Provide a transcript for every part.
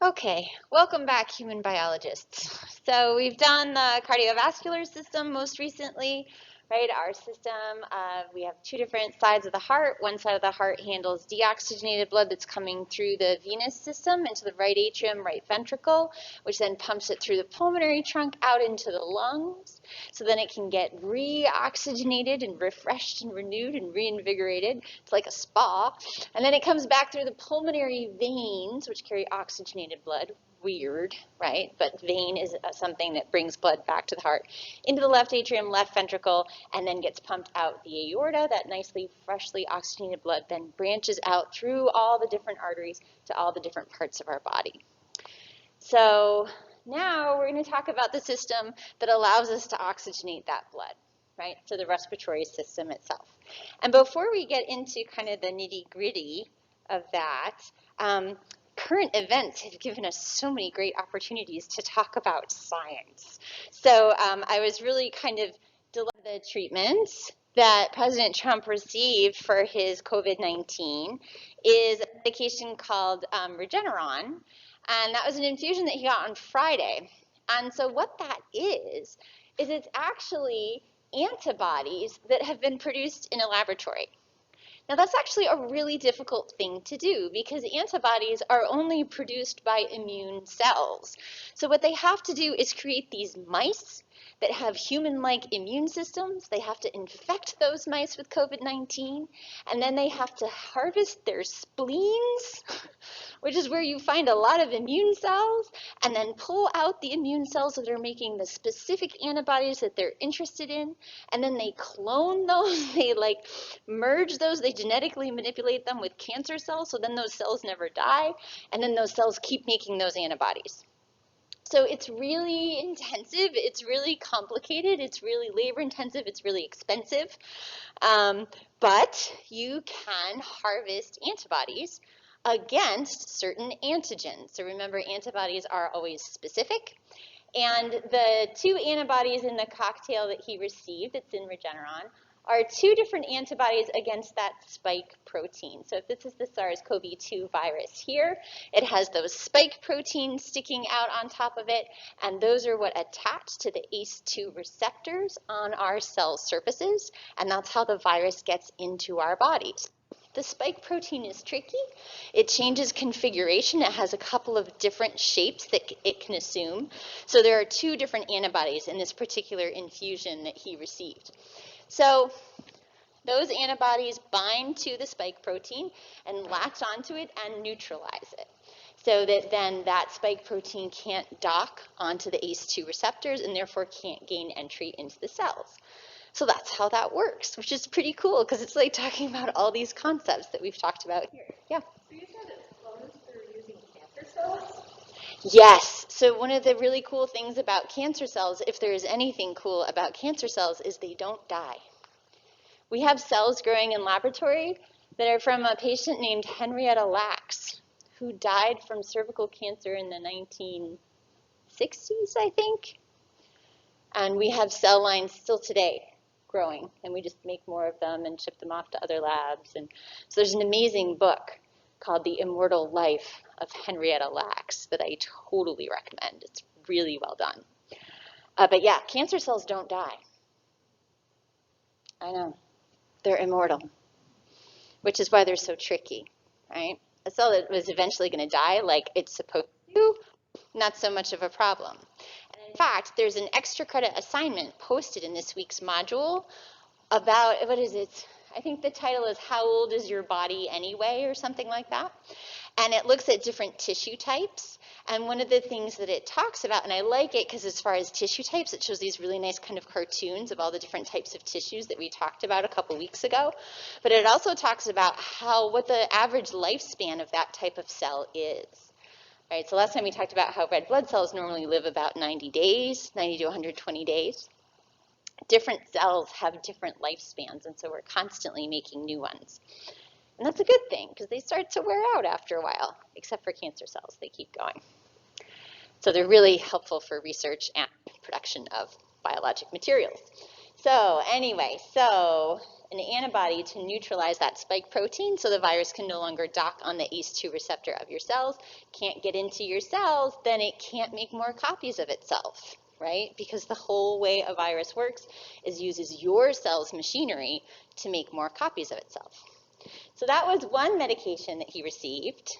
Okay, welcome back, human biologists. So we've done the cardiovascular system most recently, right? Our system, we have two different sides of the heart. One side of the heart handles deoxygenated blood that's coming through the venous system into the right atrium, right ventricle, which then pumps it through the pulmonary trunk out into the lungs. So then it can get reoxygenated and refreshed and renewed and reinvigorated. It's like a spa. And then it comes back through the pulmonary veins, which carry oxygenated blood. Weird, right? But vein is something that brings blood back to the heart, into the left atrium, left ventricle, and then gets pumped out the aorta. That nicely, freshly oxygenated blood then branches out through all the different arteries to all the different parts of our body. So now we're going to talk about the system that allows us to oxygenate that blood, right? So the respiratory system itself. And before we get into kind of the nitty-gritty of that, current events have given us so many great opportunities to talk about science. So I was really kind of delighted the treatments that President Trump received for his COVID-19 is a medication called Regeneron, and that was an infusion that he got on Friday. And so what that is it's actually antibodies that have been produced in a laboratory. Now that's actually a really difficult thing to do because antibodies are only produced by immune cells. So what they have to do is create these mice that have human-like immune systems. They have to infect those mice with COVID-19, and then they have to harvest their spleens, which is where you find a lot of immune cells, and then pull out the immune cells that are making the specific antibodies that they're interested in, and then they clone those, they merge those, they genetically manipulate them with cancer cells, so then those cells never die, and then those cells keep making those antibodies. So it's really intensive, it's really complicated, it's really labor intensive, it's really expensive, but you can harvest antibodies against certain antigens. So remember, antibodies are always specific, and the two antibodies in the cocktail that he received, it's in Regeneron, are two different antibodies against that spike protein. So if this is the SARS-CoV-2 virus here, it has those spike proteins sticking out on top of it, and those are what attach to the ACE2 receptors on our cell surfaces, and that's how the virus gets into our bodies. The spike protein is tricky. It changes configuration. It has a couple of different shapes that it can assume. So there are two different antibodies in this particular infusion that he received. So those antibodies bind to the spike protein and latch onto it and neutralize it, so that then that spike protein can't dock onto the ACE2 receptors and therefore can't gain entry into the cells. So that's how that works, which is pretty cool because it's like talking about all these concepts that we've talked about here. Yeah? So you said it's cloned through using cancer cells? Yes. So one of the really cool things about cancer cells, if there is anything cool about cancer cells, is they don't die. We have cells growing in laboratory that are from a patient named Henrietta Lacks, who died from cervical cancer in the 1960s, I think. And we have cell lines still today growing, and we just make more of them and ship them off to other labs. And so there's an amazing book called The Immortal Life of Henrietta Lacks that I totally recommend. It's really well done. But yeah, cancer cells don't die. I know. They're immortal, which is why they're so tricky, right? A cell that was eventually going to die like it's supposed to, not so much of a problem. And in fact, there's an extra credit assignment posted in this week's module about, what is it? I think the title is How Old is Your Body Anyway, or something like that. And it looks at different tissue types. And one of the things that it talks about, and I like it because as far as tissue types, it shows these really nice kind of cartoons of all the different types of tissues that we talked about a couple weeks ago. But it also talks about what the average lifespan of that type of cell is. Right, so last time we talked about how red blood cells normally live about 90 days, 90 to 120 days. Different cells have different lifespans, and so we're constantly making new ones. And that's a good thing, because they start to wear out after a while, except for cancer cells. They keep going. So they're really helpful for research and production of biologic materials. So anyway, an antibody to neutralize that spike protein so the virus can no longer dock on the ACE2 receptor of your cells, can't get into your cells, then it can't make more copies of itself, right? Because the whole way a virus works is uses your cell's machinery to make more copies of itself. So that was one medication that he received.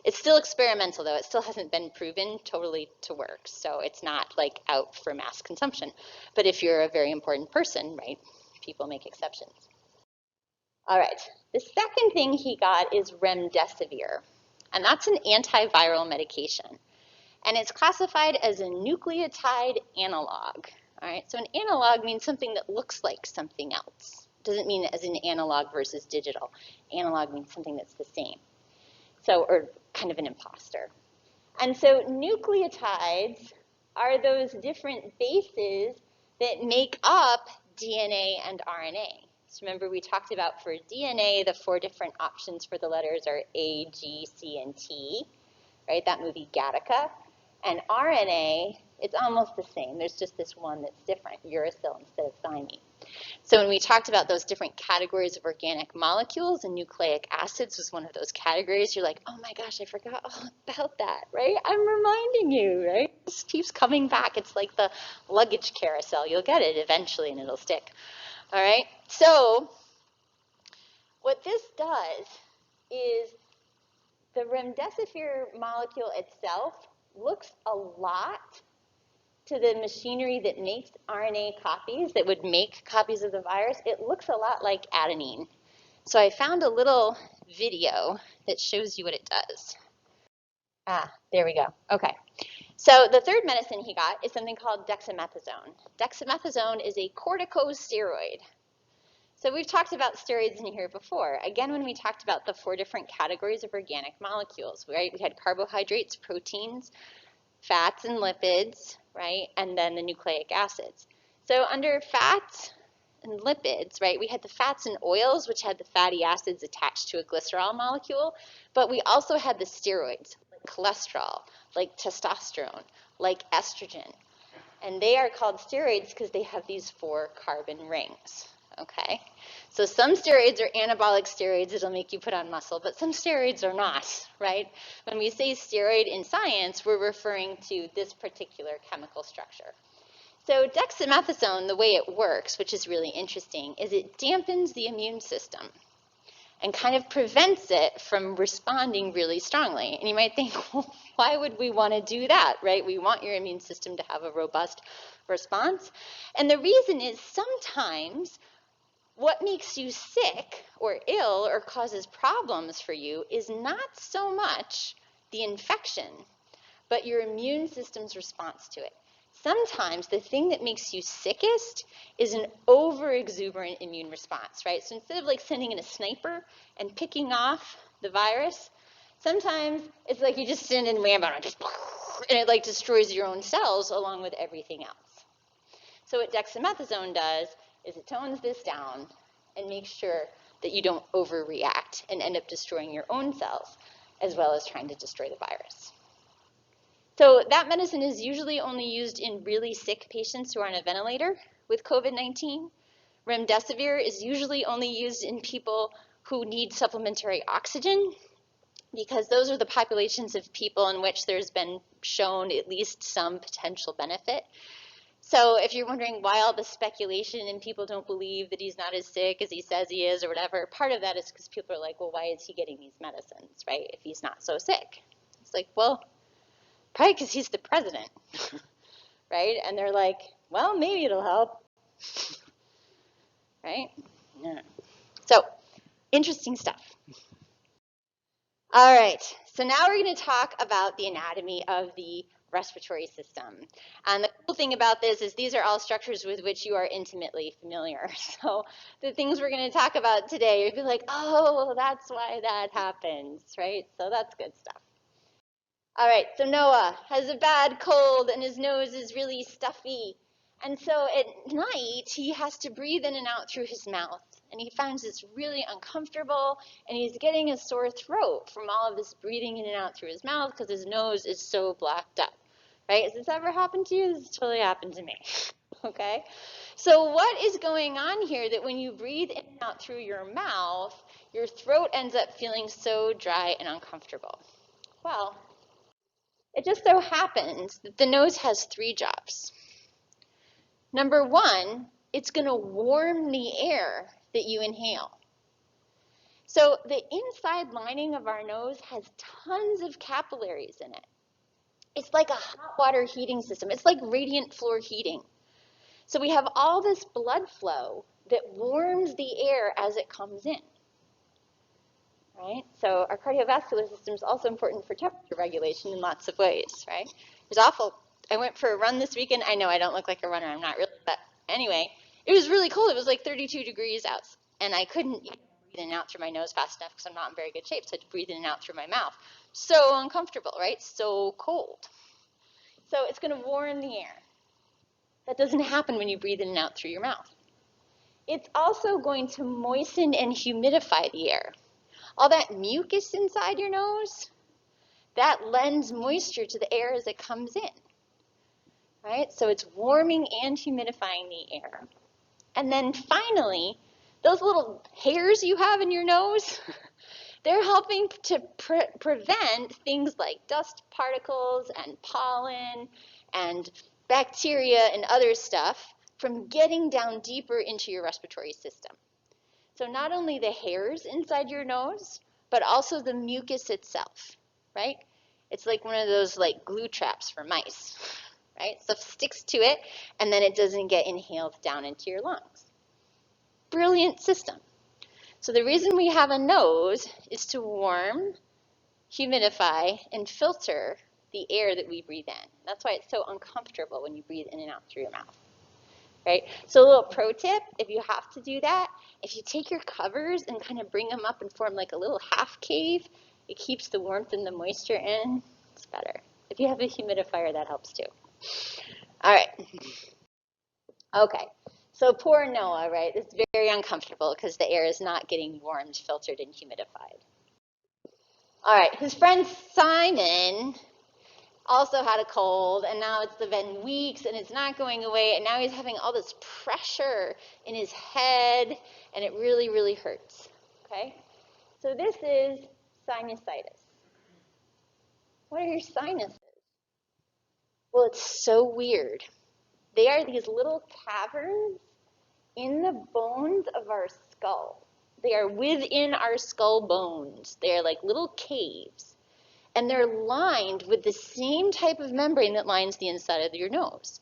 It's still experimental, though. It still hasn't been proven totally to work. So it's not like out for mass consumption. But if you're a very important person, right, people make exceptions. All right, the second thing he got is remdesivir. And that's an antiviral medication. And it's classified as a nucleotide analog. All right, so an analog means something that looks like something else. It doesn't mean as an analog versus digital. Analog means something that's the same. So, or kind of an imposter. And so nucleotides are those different bases that make up DNA and RNA. So remember we talked about for DNA, the 4 different options for the letters are A, G, C, and T, right? That movie Gattaca. And RNA, it's almost the same. There's just this one that's different, uracil instead of thymine. So when we talked about those different categories of organic molecules, and nucleic acids was one of those categories, you're like, oh my gosh, I forgot all about that, right? I'm reminding you, right? This keeps coming back. It's like the luggage carousel. You'll get it eventually and it'll stick. All right? So what this does is the remdesivir molecule itself looks a lot to the machinery that makes RNA copies, that would make copies of the virus. It looks a lot like adenine. So I found a little video that shows you what it does. There we go. Okay. So the third medicine he got is something called dexamethasone. Dexamethasone is a corticosteroid. So we've talked about steroids in here before. Again, when we talked about the 4 different categories of organic molecules, right? We had carbohydrates, proteins, fats and lipids, right? And then the nucleic acids. So under fats and lipids, right, we had the fats and oils, which had the fatty acids attached to a glycerol molecule, but we also had the steroids, like cholesterol, like testosterone, like estrogen. And they are called steroids because they have these 4 carbon rings. Okay, so some steroids are anabolic steroids that'll make you put on muscle, but some steroids are not, right? When we say steroid in science, we're referring to this particular chemical structure. So dexamethasone, the way it works, which is really interesting, is it dampens the immune system and kind of prevents it from responding really strongly. And you might think, well, why would we want to do that, right? We want your immune system to have a robust response. And the reason is sometimes what makes you sick or ill or causes problems for you is not so much the infection, but your immune system's response to it. Sometimes the thing that makes you sickest is an over-exuberant immune response, right? So instead of like sending in a sniper and picking off the virus, sometimes it's like you just send in and it like destroys your own cells along with everything else. So what dexamethasone does is it tones this down and makes sure that you don't overreact and end up destroying your own cells as well as trying to destroy the virus. So that medicine is usually only used in really sick patients who are on a ventilator with COVID-19. Remdesivir is usually only used in people who need supplementary oxygen because those are the populations of people in which there's been shown at least some potential benefit. So if you're wondering why all the speculation and people don't believe that he's not as sick as he says he is or whatever, part of that is because people are like, well, why is he getting these medicines, right, if he's not so sick? It's like, well, probably because he's the president, right? And they're like, well, maybe it'll help, right? Yeah. So interesting stuff. All right, so now we're going to talk about the anatomy of the respiratory system. And the cool thing about this is these are all structures with which you are intimately familiar. So the things we're going to talk about today, you'll be like, oh, that's why that happens, right? So that's good stuff. All right, so Noah has a bad cold and his nose is really stuffy. And so at night, he has to breathe in and out through his mouth. And he finds this really uncomfortable, and he's getting a sore throat from all of this breathing in and out through his mouth because his nose is so blocked up. Right? Has this ever happened to you? This totally happened to me. okay? So what is going on here that when you breathe in and out through your mouth, your throat ends up feeling so dry and uncomfortable? Well, it just so happens that the nose has 3 jobs. Number 1, it's going to warm the air that you inhale. So the inside lining of our nose has tons of capillaries in it. It's like a hot water heating system. It's like radiant floor heating. So we have all this blood flow that warms the air as it comes in. Right? So our cardiovascular system is also important for temperature regulation in lots of ways, right? It was awful. I went for a run this weekend. I know I don't look like a runner. I'm not really, but anyway, it was really cold. It was like 32 degrees out, and I couldn't breathe in and out through my nose fast enough because I'm not in very good shape, so I had to breathe in and out through my mouth. So uncomfortable, right? So cold. So it's going to warm the air. That doesn't happen when you breathe in and out through your mouth. It's also going to moisten and humidify the air. All that mucus inside your nose, that lends moisture to the air as it comes in, right? So it's warming and humidifying the air. And then finally, those little hairs you have in your nose, they're helping to prevent things like dust particles and pollen and bacteria and other stuff from getting down deeper into your respiratory system. So not only the hairs inside your nose, but also the mucus itself, right? It's like one of those like glue traps for mice, right? Stuff sticks to it, and then it doesn't get inhaled down into your lungs. Brilliant system. So the reason we have a nose is to warm, humidify, and filter the air that we breathe in. That's why it's so uncomfortable when you breathe in and out through your mouth. Right? So a little pro tip, if you have to do that, if you take your covers and kind of bring them up and form like a little half cave, it keeps the warmth and the moisture in. It's better. If you have a humidifier, that helps too. All right. Okay. So poor Noah, right? It's very uncomfortable because the air is not getting warmed, filtered, and humidified. All right. His friend Simon also had a cold, and now it's been weeks, and it's not going away, and now he's having all this pressure in his head, and it really, really hurts, okay? So this is sinusitis. What are your sinuses? Well, it's so weird. They are these little caverns in the bones of our skull. They are within our skull bones. They are like little caves. And they're lined with the same type of membrane that lines the inside of your nose.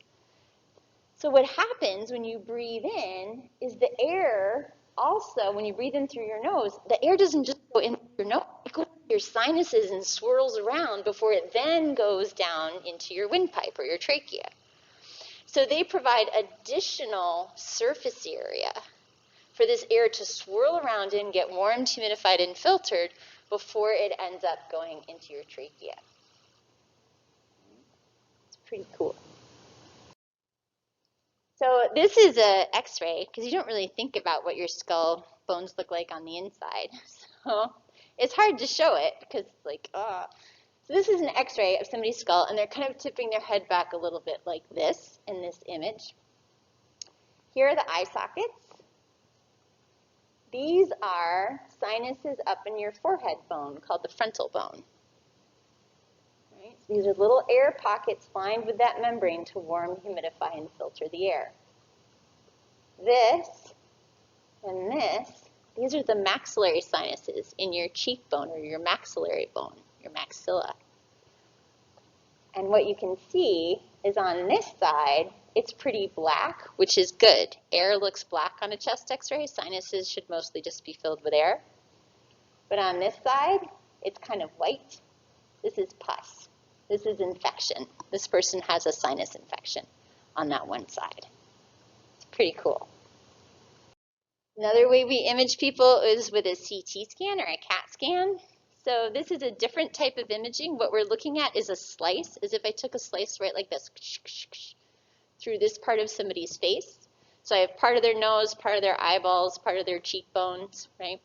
So what happens when you breathe in is the air also, when you breathe in through your nose, the air doesn't just go in your nose, it goes into your sinuses and swirls around before it then goes down into your windpipe or your trachea. So they provide additional surface area for this air to swirl around in, get warmed, humidified, and filtered before it ends up going into your trachea. It's pretty cool. So this is an X-ray, because you don't really think about what your skull bones look like on the inside. So it's hard to show it, because it's like, So this is an X-ray of somebody's skull, and they're kind of tipping their head back a little bit like this in this image. Here are the eye sockets. These are sinuses up in your forehead bone called the frontal bone. Right? So these are little air pockets lined with that membrane to warm, humidify, and filter the air. This and this, these are the maxillary sinuses in your cheekbone or your maxillary bone, your maxilla. And what you can see is on this side, it's pretty black, which is good. Air looks black on a chest X-ray. Sinuses should mostly just be filled with air. But on this side, it's kind of white. This is pus. This is infection. This person has a sinus infection on that one side. It's pretty cool. Another way we image people is with a CT scan or a CAT scan. So this is a different type of imaging. What we're looking at is a slice, as if I took a slice right like this through this part of somebody's face. So I have part of their nose, part of their eyeballs, part of their cheekbones, right?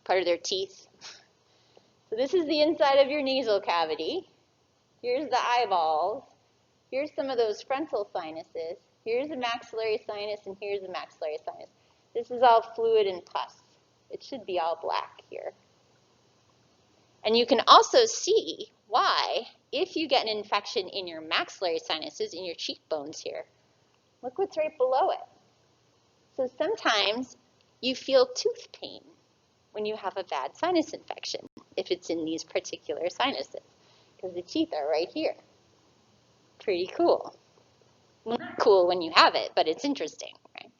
Part of their teeth. So this is the inside of your nasal cavity. Here's the eyeballs. Here's some of those frontal sinuses. Here's a maxillary sinus, and here's a maxillary sinus. This is all fluid and pus. It should be all black here. And you can also see why, if you get an infection in your maxillary sinuses, in your cheekbones here, look what's right below it. So sometimes you feel tooth pain when you have a bad sinus infection, if it's in these particular sinuses, because the teeth are right here. Pretty cool. Well, not cool when you have it, but it's interesting, right?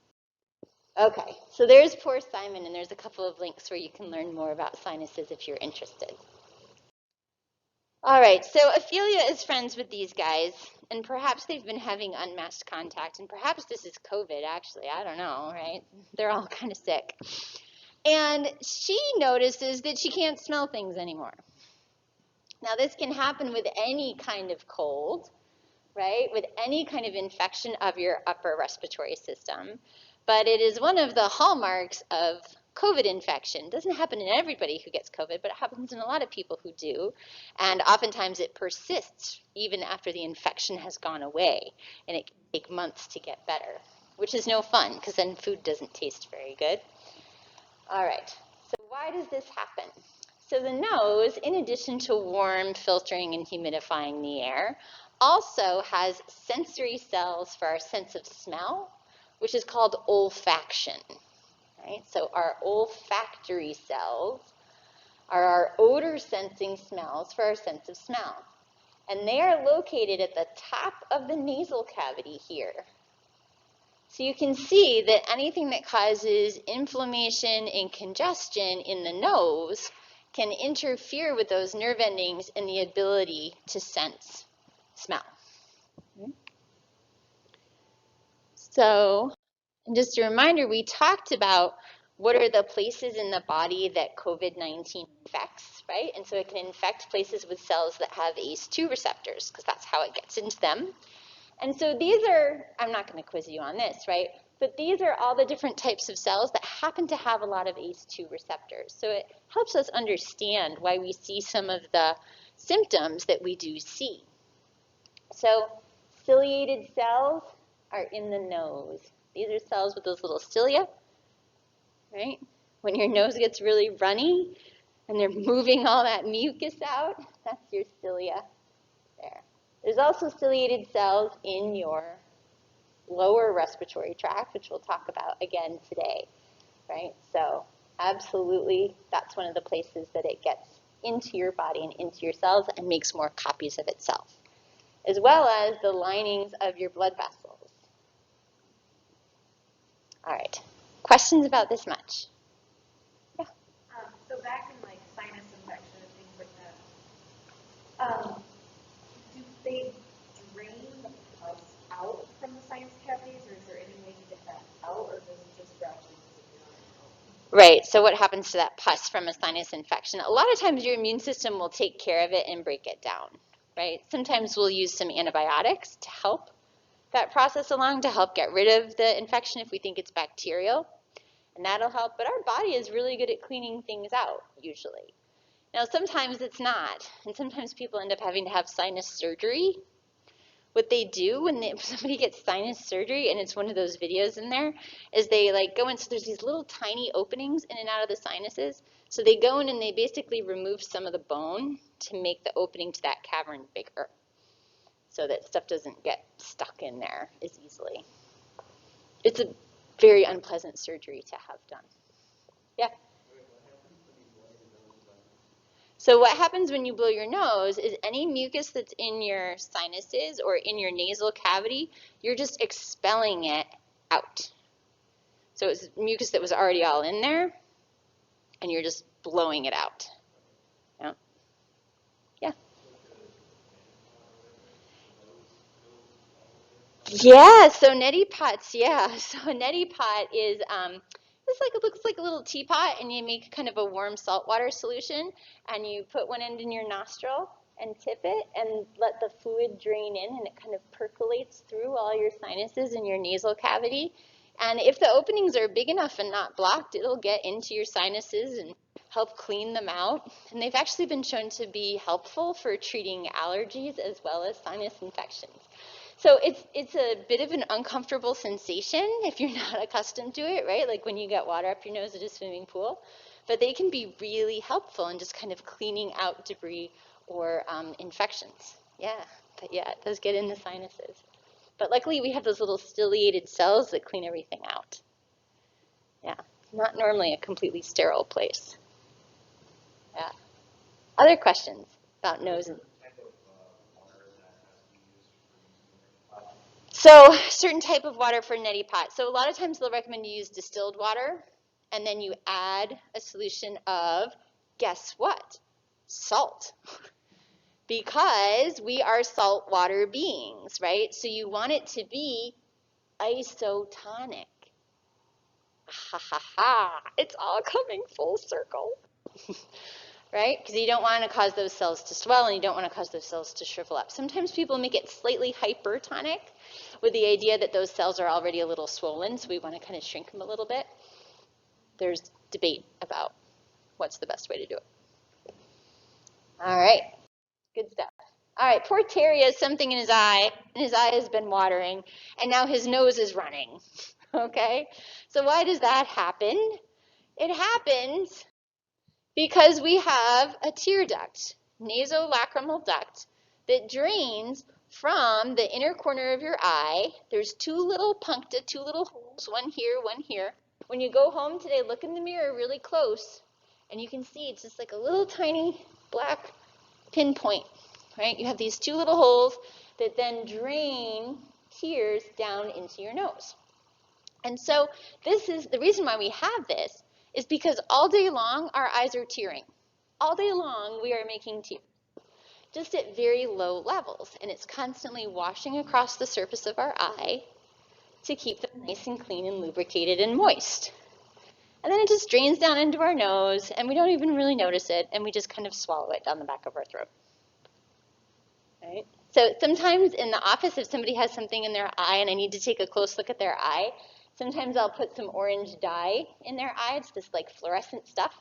Okay, so there's poor Simon, and there's a couple of links where you can learn more about sinuses if you're interested. All right, so Ophelia is friends with these guys, and perhaps they've been having unmasked contact, and perhaps this is COVID, actually. I don't know, right? They're all kind of sick. And she notices that she can't smell things anymore. Now, this can happen with any kind of cold, right? With any kind of infection of your upper respiratory system. But it is one of the hallmarks of COVID infection. It doesn't happen in everybody who gets COVID, but it happens in a lot of people who do. And oftentimes it persists even after the infection has gone away. And it can take months to get better, which is no fun because then food doesn't taste very good. All right, so why does this happen? So the nose, in addition to warm, filtering, and humidifying the air, also has sensory cells for our sense of smell, which is called olfaction. Right? So our olfactory cells are our odor sensing smells for our sense of smell. And they are located at the top of the nasal cavity here. So you can see that anything that causes inflammation and congestion in the nose can interfere with those nerve endings and the ability to sense smell. So, and just a reminder, we talked about what are the places in the body that COVID-19 infects, right? And so it can infect places with cells that have ACE2 receptors, because that's how it gets into them. And so these are, I'm not going to quiz you on this, right? But these are all the different types of cells that happen to have a lot of ACE2 receptors. So it helps us understand why we see some of the symptoms that we do see. So ciliated cells are in the nose. These are cells with those little cilia, right? When your nose gets really runny and they're moving all that mucus out, that's your cilia there. There's also ciliated cells in your lower respiratory tract, which we'll talk about again today, right? So absolutely, that's one of the places that it gets into your body and into your cells and makes more copies of itself, as well as the linings of your blood vessels. All right, questions about this much? Yeah? So back in like sinus infection and things like that, do they drain the pus out from the sinus cavities, or is there any way to get that out, or does it just gradually disappear on its own? Right, so what happens to that pus from a sinus infection? A lot of times your immune system will take care of it and break it down, right? Sometimes we'll use some antibiotics to help that process along, to help get rid of the infection if we think it's bacterial, and that'll help. But our body is really good at cleaning things out, usually. Now, sometimes it's not, and sometimes people end up having to have sinus surgery. What they do when somebody gets sinus surgery, and it's one of those videos in there, is they like go in, so there's these little tiny openings in and out of the sinuses. So they go in and they basically remove some of the bone to make the opening to that cavern bigger, so that stuff doesn't get stuck in there as easily. It's a very unpleasant surgery to have done. Yeah? So what happens when you blow your nose is any mucus that's in your sinuses or in your nasal cavity, you're just expelling it out. So it's mucus that was already all in there, and you're just blowing it out. Yeah? Yeah? Yeah, so neti pots, yeah. So a neti pot is, it looks like a little teapot, and you make kind of a warm saltwater solution, and you put one end in your nostril and tip it and let the fluid drain in, and it kind of percolates through all your sinuses and your nasal cavity. And if the openings are big enough and not blocked, it'll get into your sinuses and help clean them out. And they've actually been shown to be helpful for treating allergies as well as sinus infections. So it's a bit of an uncomfortable sensation if you're not accustomed to it, right? Like when you get water up your nose at a swimming pool. But they can be really helpful in just kind of cleaning out debris or infections. Yeah, but yeah, it does get in the sinuses. But luckily we have those little ciliated cells that clean everything out. Yeah, not normally a completely sterile place. Yeah. Other questions about nose and so certain type of water for neti pot. So a lot of times they'll recommend you use distilled water, and then you add a solution of, guess what? Salt. Because we are saltwater beings, right? So you want it to be isotonic. Ha ha ha, it's all coming full circle. Right? Because you don't want to cause those cells to swell and you don't want to cause those cells to shrivel up. Sometimes people make it slightly hypertonic with the idea that those cells are already a little swollen, so we want to kind of shrink them a little bit. There's debate about what's the best way to do it. All right, good stuff. All right, poor Terry has something in his eye, and his eye has been watering, and now his nose is running. Okay, so why does that happen? It happens because we have a tear duct, nasolacrimal duct, that drains from the inner corner of your eye. There's two little puncta, two little holes, one here, one here. When you go home today, look in the mirror really close, and you can see it's just like a little tiny black pinpoint, right? You have these two little holes that then drain tears down into your nose. And so this is the reason why we have this is because all day long our eyes are tearing. All day long we are making tears, just at very low levels, and it's constantly washing across the surface of our eye to keep them nice and clean and lubricated and moist. And then it just drains down into our nose, and we don't even really notice it, and we just kind of swallow it down the back of our throat. Right? So sometimes in the office, if somebody has something in their eye and I need to take a close look at their eye, sometimes I'll put some orange dye in their eye. It's this like fluorescent stuff.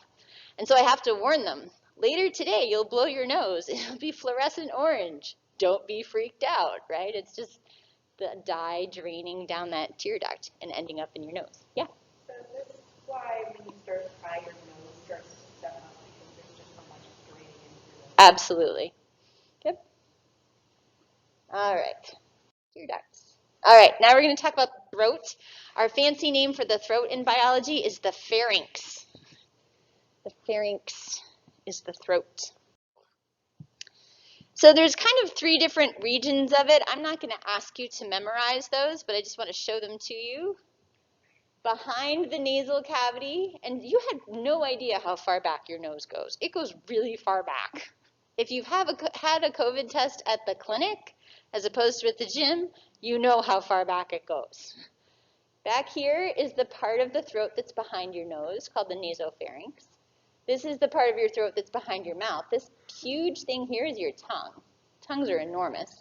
And so I have to warn them, later today you'll blow your nose. It'll be fluorescent orange. Don't be freaked out, right? It's just the dye draining down that tear duct and ending up in your nose. Yeah? So this is why when you start to cry, your nose starts to step up because there's just so much draining into it. Absolutely. Yep. All right. Tear ducts. All right, now we're going to talk about the throat. Our fancy name for the throat in biology is the pharynx. The pharynx is the throat. So there's kind of three different regions of it. I'm not going to ask you to memorize those, but I just want to show them to you. Behind the nasal cavity, and you had no idea how far back your nose goes. It goes really far back. If you've had a COVID test at the clinic, as opposed to at the gym, you know how far back it goes. Back here is the part of the throat that's behind your nose, called the nasopharynx. This is the part of your throat that's behind your mouth. This huge thing here is your tongue. Tongues are enormous.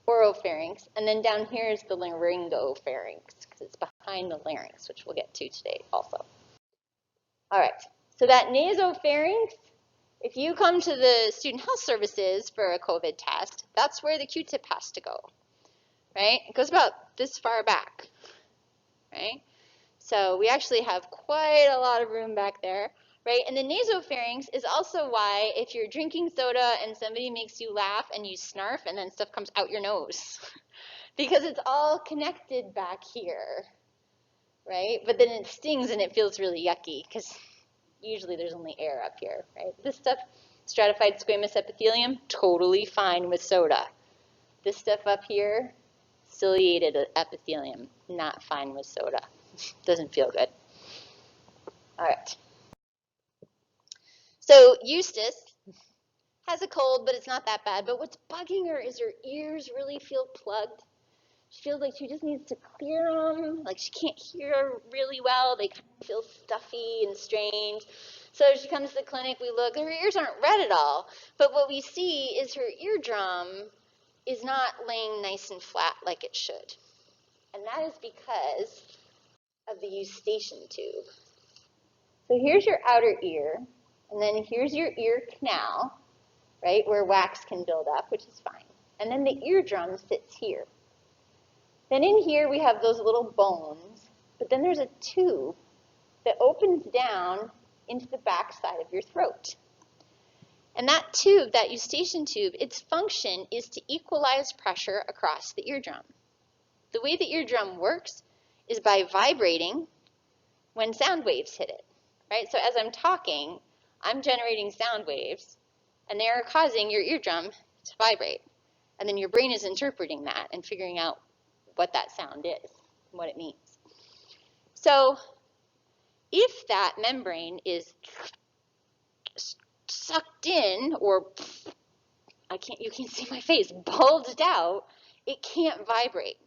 Oropharynx. And then down here is the laryngopharynx, because it's behind the larynx, which we'll get to today also. All right, so that nasopharynx, if you come to the student health services for a COVID test, that's where the Q-tip has to go, right? It goes about this far back, right? So we actually have quite a lot of room back there, right? And the nasopharynx is also why if you're drinking soda and somebody makes you laugh and you snarf and then stuff comes out your nose, because it's all connected back here, right? But then it stings and it feels really yucky because usually there's only air up here, right? This stuff, stratified squamous epithelium, totally fine with soda. This stuff up here, ciliated epithelium, not fine with soda. Doesn't feel good. All right. So Eustace has a cold, but it's not that bad. But what's bugging her is her ears really feel plugged. She feels like she just needs to clear them. Like she can't hear really well. They kind of feel stuffy and strange. So she comes to the clinic, we look, her ears aren't red at all. But what we see is her eardrum is not laying nice and flat like it should. And that is because of the eustachian tube. So here's your outer ear, and then here's your ear canal, right, where wax can build up, which is fine. And then the eardrum sits here. Then in here we have those little bones, but then there's a tube that opens down into the back side of your throat. And that tube, that eustachian tube, its function is to equalize pressure across the eardrum. The way the eardrum works is by vibrating when sound waves hit it, right? So as I'm talking, I'm generating sound waves, and they are causing your eardrum to vibrate. And then your brain is interpreting that and figuring out what that sound is, and what it means. So if that membrane is sucked in, or you can't see my face, bulged out, it can't vibrate.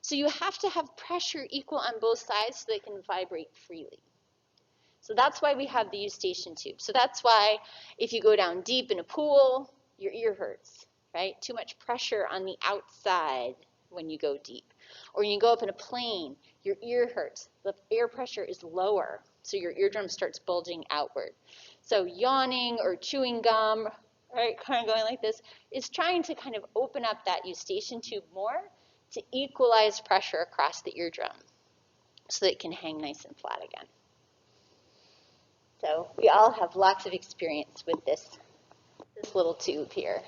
So you have to have pressure equal on both sides so they can vibrate freely. So that's why we have the eustachian tube. So that's why if you go down deep in a pool, your ear hurts, right? Too much pressure on the outside when you go deep. Or when you go up in a plane, your ear hurts. The air pressure is lower, so your eardrum starts bulging outward. So yawning or chewing gum, right, kind of going like this, is trying to kind of open up that eustachian tube more to equalize pressure across the eardrum so that it can hang nice and flat again. So we all have lots of experience with this little tube here.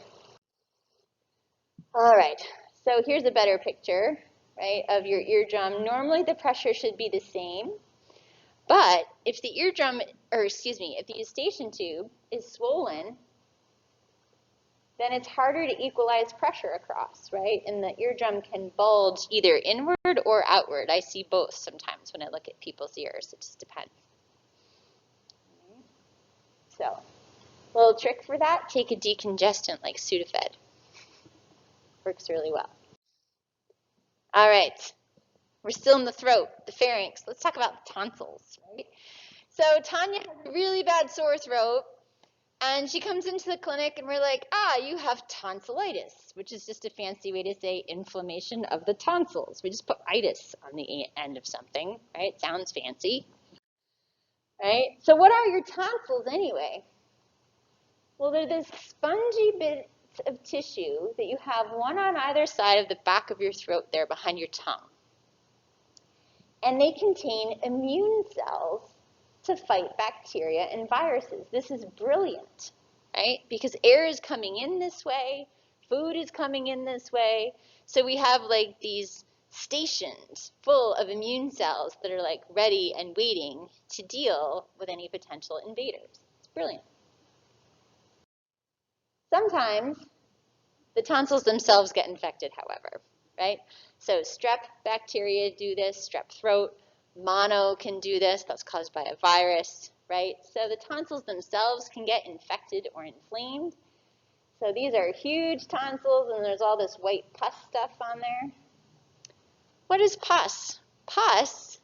All right, so here's a better picture, right, of your eardrum. Normally the pressure should be the same, but if the if the eustachian tube is swollen, then it's harder to equalize pressure across, right? And the eardrum can bulge either inward or outward. I see both sometimes when I look at people's ears. It just depends. So, a little trick for that, take a decongestant like Sudafed. Works really well. All right, we're still in the throat, the pharynx. Let's talk about the tonsils, right? So Tanya has a really bad sore throat, and she comes into the clinic and we're like, you have tonsillitis, which is just a fancy way to say inflammation of the tonsils. We just put itis on the end of something, right? Sounds fancy, right? So what are your tonsils anyway? Well, they're this spongy bits of tissue that you have one on either side of the back of your throat there behind your tongue. And they contain immune cells to fight bacteria and viruses. This is brilliant, right? Because air is coming in this way, food is coming in this way. So we have like these stations full of immune cells that are like ready and waiting to deal with any potential invaders. It's brilliant. Sometimes the tonsils themselves get infected, however, right? So strep bacteria do this, strep throat. Mono can do this, that's caused by a virus, right? So the tonsils themselves can get infected or inflamed. So these are huge tonsils, and there's all this white pus stuff on there. What is pus? Pus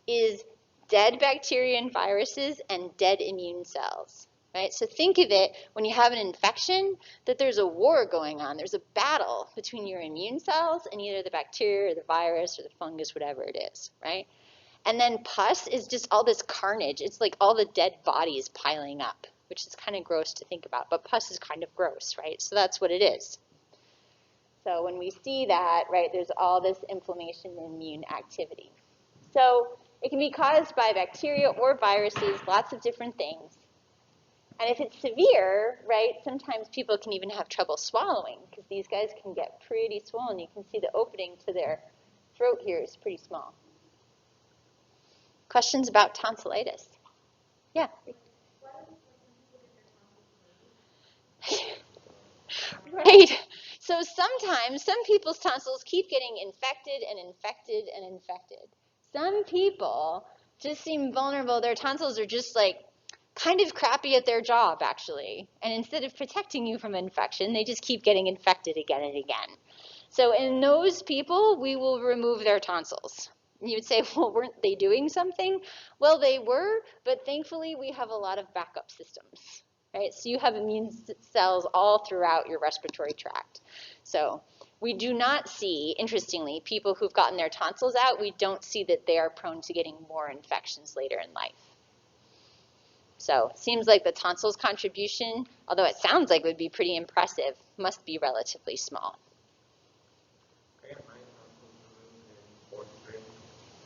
is dead bacteria and viruses and dead immune cells, right? So think of it, when you have an infection, that there's a war going on. There's a battle between your immune cells and either the bacteria or the virus or the fungus, whatever it is, right? And then pus is just all this carnage. It's like all the dead bodies piling up, which is kind of gross to think about. But pus is kind of gross, right? So that's what it is. So when we see that, right, there's all this inflammation and immune activity. So it can be caused by bacteria or viruses, lots of different things. And if it's severe, right, sometimes people can even have trouble swallowing because these guys can get pretty swollen. You can see the opening to their throat here is pretty small. Questions about tonsillitis? Yeah. Right. So sometimes some people's tonsils keep getting infected and infected and infected. Some people just seem vulnerable. Their tonsils are just like kind of crappy at their job, actually. And instead of protecting you from infection, they just keep getting infected again and again. So in those people, we will remove their tonsils. You would say, well, weren't they doing something? Well, they were, but thankfully we have a lot of backup systems, right? So you have immune cells all throughout your respiratory tract. So we do not see, interestingly, people who've gotten their tonsils out, we don't see that they are prone to getting more infections later in life. So it seems like the tonsils contribution, although it sounds like it would be pretty impressive, must be relatively small.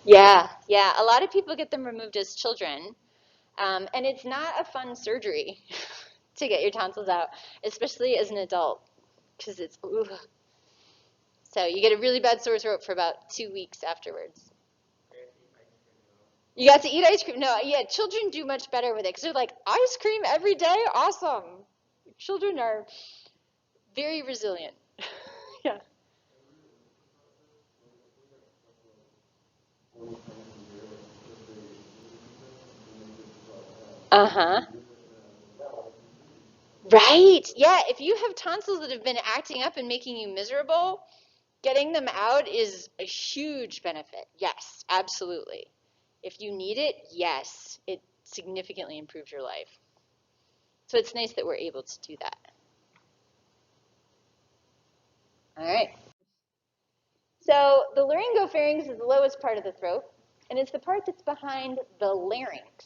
Yeah, yeah. A lot of people get them removed as children, and it's not a fun surgery to get your tonsils out, especially as an adult, because it's, ooh. So you get a really bad sore throat for about 2 weeks afterwards. You got to eat ice cream? No, yeah, children do much better with it, because they're like, ice cream every day? Awesome. Children are very resilient. Yeah. Uh-huh. Right. Yeah, if you have tonsils that have been acting up and making you miserable, getting them out is a huge benefit. Yes, absolutely. If you need it, yes, it significantly improves your life. So it's nice that we're able to do that. All right. So the laryngopharynx is the lowest part of the throat, and it's the part that's behind the larynx,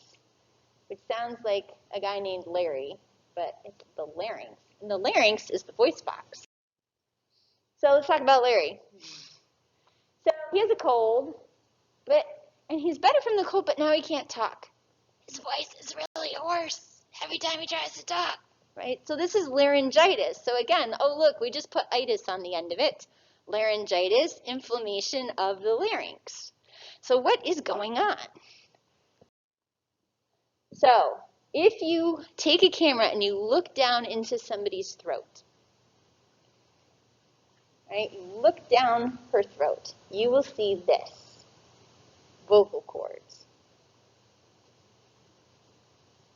which sounds like a guy named Larry, but it's the larynx. And the larynx is the voice box. So let's talk about Larry. So he has a cold, and he's better from the cold, but now he can't talk. His voice is really hoarse every time he tries to talk, right? So this is laryngitis. So again, oh look, we just put itis on the end of it. Laryngitis, inflammation of the larynx. So what is going on? So if you take a camera and you look down into somebody's throat, right? You look down her throat, you will see this, vocal cords.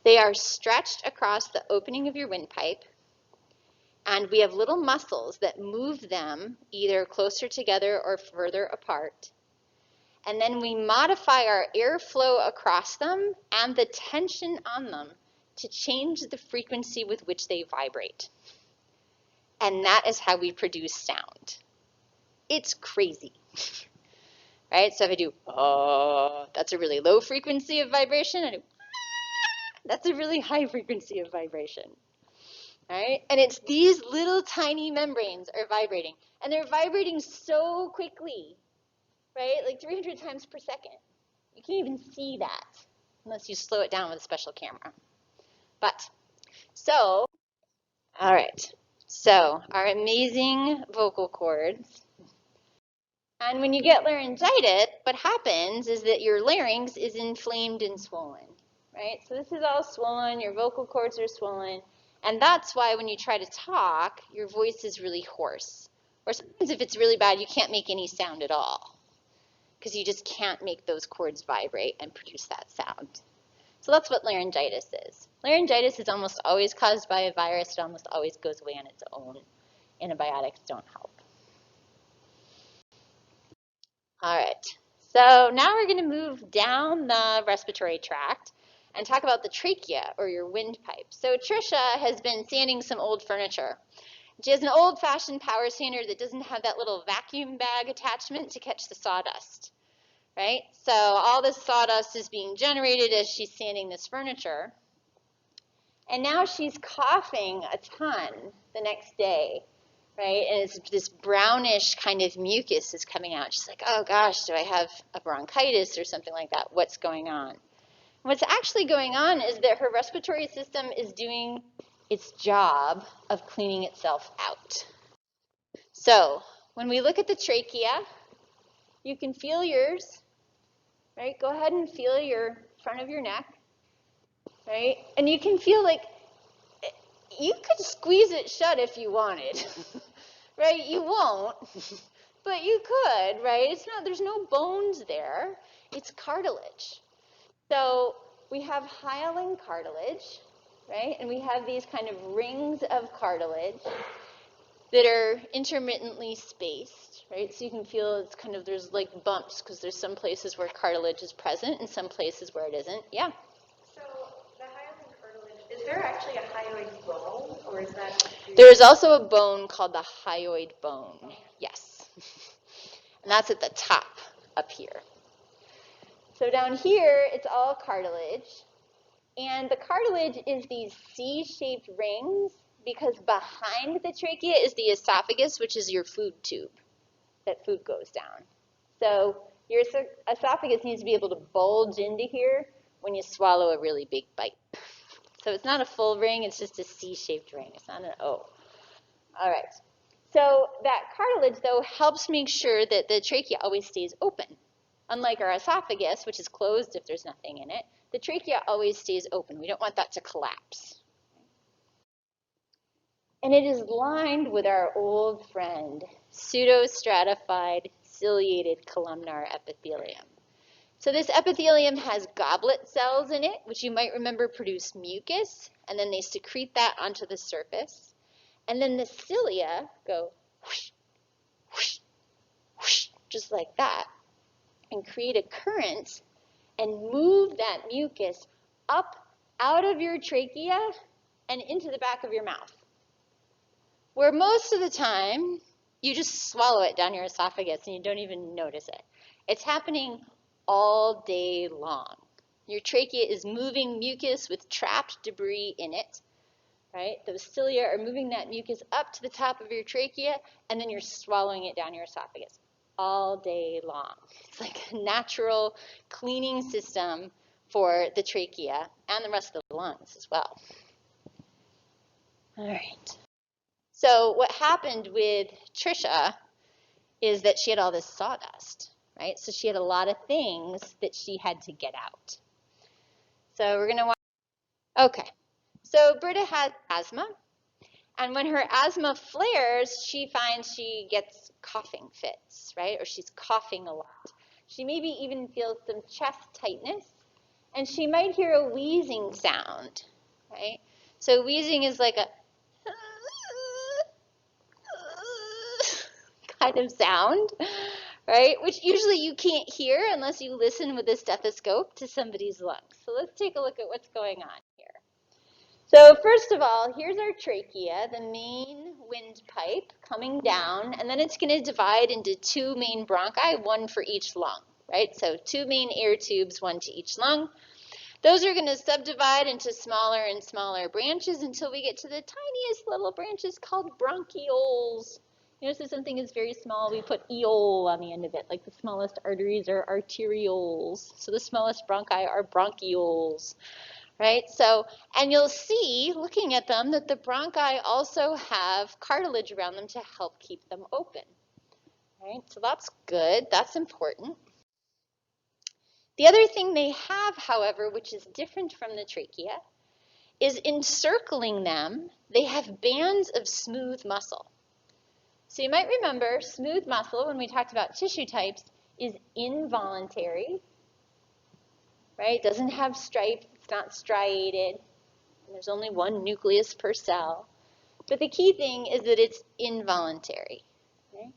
They are stretched across the opening of your windpipe, and we have little muscles that move them either closer together or further apart. And then we modify our airflow across them and the tension on them to change the frequency with which they vibrate. And that is how we produce sound. It's crazy, right? So if I do, oh, that's a really low frequency of vibration. I do, that's a really high frequency of vibration. Right? And it's these little tiny membranes are vibrating. And they're vibrating so quickly, right? Like 300 times per second. You can't even see that unless you slow it down with a special camera. But, so, all right. So, our amazing vocal cords. And when you get laryngitis, what happens is that your larynx is inflamed and swollen, right? So this is all swollen, your vocal cords are swollen, and that's why when you try to talk, your voice is really hoarse. Or sometimes if it's really bad, you can't make any sound at all because you just can't make those cords vibrate and produce that sound. So that's what laryngitis is. Laryngitis is almost always caused by a virus. It almost always goes away on its own. Antibiotics don't help. All right, so now we're going to move down the respiratory tract and talk about the trachea, or your windpipe. So Trisha has been sanding some old furniture. She has an old-fashioned power sander that doesn't have that little vacuum bag attachment to catch the sawdust, right? So all this sawdust is being generated as she's sanding this furniture. And now she's coughing a ton the next day, right? And it's this brownish kind of mucus is coming out. She's like, oh gosh, do I have a bronchitis or something like that? What's going on? What's actually going on is that her respiratory system is doing its job of cleaning itself out. So when we look at the trachea, you can feel yours, right? Go ahead and feel your front of your neck, right? And you can feel like you could squeeze it shut if you wanted, right? You won't, but you could, right? It's not, there's no bones there. It's cartilage. So we have hyaline cartilage, right? And we have these kind of rings of cartilage that are intermittently spaced, right? So you can feel it's kind of, there's like bumps because there's some places where cartilage is present and some places where it isn't. Yeah. So the hyoid cartilage, is there actually a hyoid bone, or is that? There is also a bone called the hyoid bone. Yes. And that's at the top up here. So down here, it's all cartilage. And the cartilage is these C-shaped rings because behind the trachea is the esophagus, which is your food tube that food goes down. So Your esophagus needs to be able to bulge into here when you swallow a really big bite. So it's not a full ring, it's just a C-shaped ring. It's not an O. All right. So that cartilage, though, helps make sure that the trachea always stays open. Unlike our esophagus, which is closed if there's nothing in it, the trachea always stays open. We don't want that to collapse. And it is lined with our old friend, pseudostratified ciliated columnar epithelium. So this epithelium has goblet cells in it, which you might remember produce mucus, and then they secrete that onto the surface. And then the cilia go whoosh, whoosh, whoosh, just like that, and create a current and move that mucus up out of your trachea and into the back of your mouth. Where most of the time, you just swallow it down your esophagus and you don't even notice it. It's happening all day long. Your trachea is moving mucus with trapped debris in it, right? Those cilia are moving that mucus up to the top of your trachea, and then you're swallowing it down your esophagus all day long. It's like a natural cleaning system for the trachea and the rest of the lungs as well. All right. So what happened with Trisha is that she had all this sawdust, right? So she had a lot of things that she had to get out. So we're going to watch. Okay. So Britta has asthma. And when her asthma flares, she finds she gets coughing fits, right? Or she's coughing a lot. She maybe even feels some chest tightness. And she might hear a wheezing sound, right? So wheezing is like a kind of sound, right? Which usually you can't hear unless you listen with a stethoscope to somebody's lungs. So let's take a look at what's going on here. So first of all, here's our trachea, the main windpipe coming down, and then it's going to divide into two main bronchi, one for each lung, right? So two main air tubes, one to each lung. Those are going to subdivide into smaller and smaller branches until we get to the tiniest little branches called bronchioles. You notice if something is very small, we put eole on the end of it, like the smallest arteries are arterioles. So the smallest bronchi are bronchioles, right? So, and you'll see, looking at them, that the bronchi also have cartilage around them to help keep them open, right? So that's good, that's important. The other thing they have, however, which is different from the trachea, is encircling them, they have bands of smooth muscle. So you might remember smooth muscle, when we talked about tissue types, is involuntary, right? It doesn't have stripes, it's not striated, and there's only one nucleus per cell. But the key thing is that it's involuntary, okay?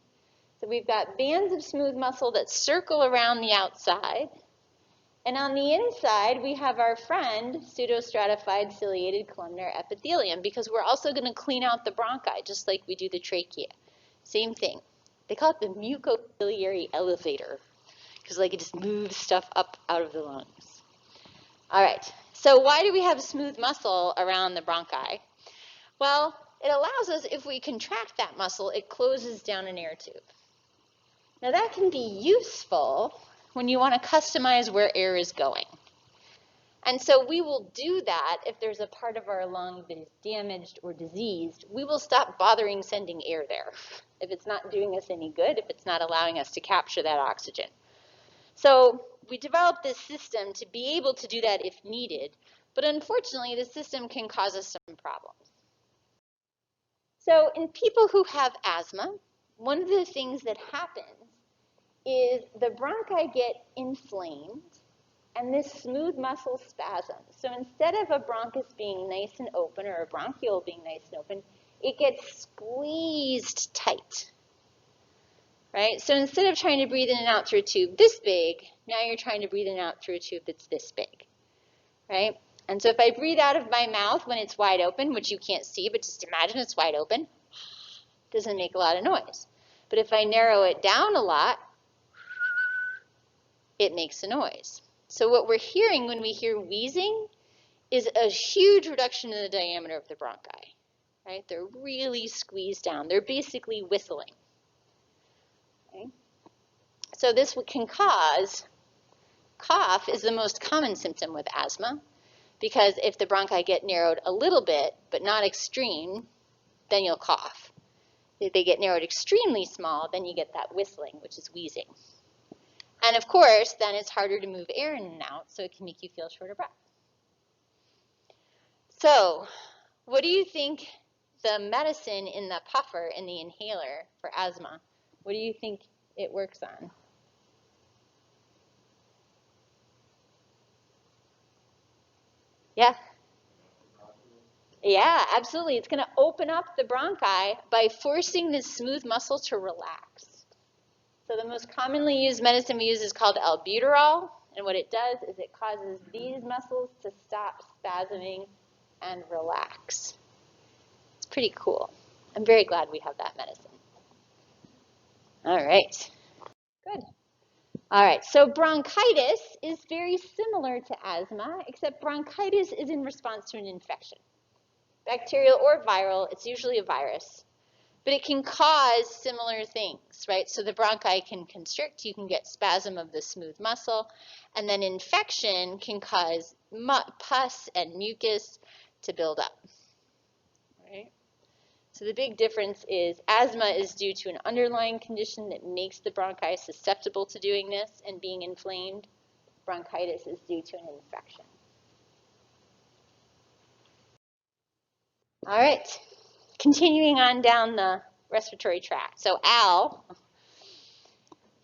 So we've got bands of smooth muscle that circle around the outside. And on the inside, we have our friend, pseudostratified ciliated columnar epithelium, because we're also going to clean out the bronchi, just like we do the trachea. Same thing. They call it the mucociliary elevator, because like it just moves stuff up out of the lungs. All right, so why do we have smooth muscle around the bronchi? Well, it allows us, if we contract that muscle, it closes down an air tube. Now that can be useful when you want to customize where air is going. And so we will do that if there's a part of our lung that is damaged or diseased. We will stop bothering sending air there if it's not doing us any good, if it's not allowing us to capture that oxygen. So we developed this system to be able to do that if needed, but unfortunately the system can cause us some problems. So in people who have asthma, one of the things that happens is the bronchi get inflamed and this smooth muscle spasms. So instead of a bronchus being nice and open or a bronchiole being nice and open, it gets squeezed tight, right? So instead of trying to breathe in and out through a tube this big, now you're trying to breathe in and out through a tube that's this big, right? And so if I breathe out of my mouth when it's wide open, which you can't see, but just imagine it's wide open, it doesn't make a lot of noise. But if I narrow it down a lot, it makes a noise. So what we're hearing when we hear wheezing is a huge reduction in the diameter of the bronchi, right? They're really squeezed down. They're basically whistling. Okay? So this can cause cough is the most common symptom with asthma, because if the bronchi get narrowed a little bit, but not extreme, then you'll cough. If they get narrowed extremely small, then you get that whistling, which is wheezing. And of course, then it's harder to move air in and out, so it can make you feel short of breath. So, what do you think the medicine in the puffer, in the inhaler for asthma, what do you think it works on? Yeah? Yeah, absolutely. It's going to open up the bronchi by forcing this smooth muscle to relax. So the most commonly used medicine we use is called albuterol, and what it does is it causes these muscles to stop spasming and relax. It's pretty cool. I'm very glad we have that medicine. All right. Good. All right, so bronchitis is very similar to asthma, except bronchitis is in response to an infection. Bacterial or viral, it's usually a virus. But it can cause similar things, right? So the bronchi can constrict, you can get spasm of the smooth muscle, and then infection can cause pus and mucus to build up, right? So the big difference is asthma is due to an underlying condition that makes the bronchi susceptible to doing this and being inflamed. Bronchitis is due to an infection. All right, continuing on down the respiratory tract. So Al,